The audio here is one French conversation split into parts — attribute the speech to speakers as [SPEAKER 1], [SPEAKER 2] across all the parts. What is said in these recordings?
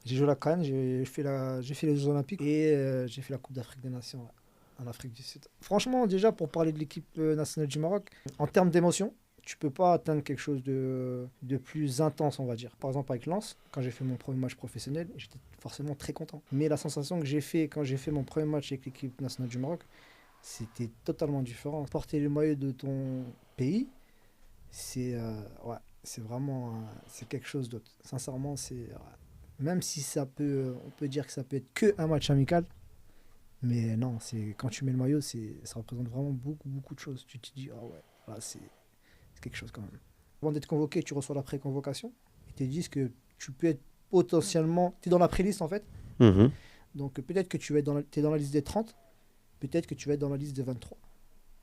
[SPEAKER 1] J'ai joué la CAN, j'ai fait les Jeux Olympiques et j'ai fait la Coupe d'Afrique des Nations ouais, en Afrique du Sud. Franchement, déjà, pour parler de l'équipe nationale du Maroc, en termes d'émotion, tu peux pas atteindre quelque chose de plus intense, on va dire. Par exemple, avec Lens, quand j'ai fait mon premier match professionnel, j'étais forcément très content. Mais la sensation que j'ai fait quand j'ai fait mon premier match avec l'équipe nationale du Maroc, c'était totalement différent. Porter le maillot de ton pays, ouais, c'est vraiment c'est quelque chose d'autre. Sincèrement, même si on peut dire que ça peut être que un match amical, mais non, c'est quand tu mets le maillot, ça représente vraiment beaucoup beaucoup de choses. Tu te dis ah ouais, là c'est quelque chose quand même. Avant d'être convoqué, tu reçois la pré-convocation. Ils te disent que tu peux être potentiellement, tu es dans la pré-liste en fait.
[SPEAKER 2] Mhm.
[SPEAKER 1] Donc peut-être que t'es dans la liste des 30, peut-être que tu vas être dans la liste des 23.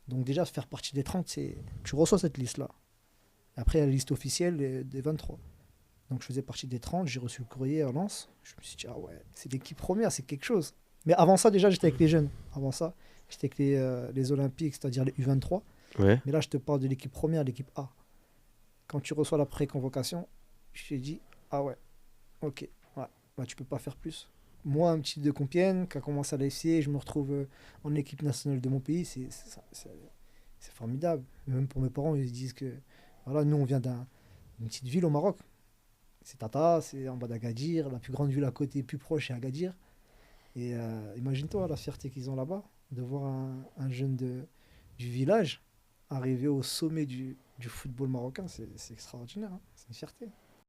[SPEAKER 1] Donc déjà faire partie des 30, tu reçois cette liste là. Après, il y a la liste officielle des 23. Donc je faisais partie des 30, j'ai reçu le courrier à Lens. Je me suis dit, ah ouais, c'est l'équipe première, c'est quelque chose. Mais avant ça, déjà, j'étais avec les jeunes. Avant ça, j'étais avec les Olympiques, c'est-à-dire les U23.
[SPEAKER 2] Ouais.
[SPEAKER 1] Mais là, je te parle de l'équipe première, l'équipe A. Quand tu reçois la pré-convocation, je t'ai dit, ah ouais, ok, ouais, bah, tu peux pas faire plus. Moi, un petit de Compiègne, qui a commencé à l'AFC, je me retrouve en équipe nationale de mon pays, c'est formidable. Même pour mes parents, ils se disent que, voilà, nous, on vient d'une petite ville au Maroc. C'est Tata, c'est en bas d'Agadir, la plus grande ville à côté, plus proche, c'est Agadir. Et imagine-toi la fierté qu'ils ont là-bas, de voir un jeune du village arriver au sommet du football marocain, c'est extraordinaire, hein. C'est une fierté.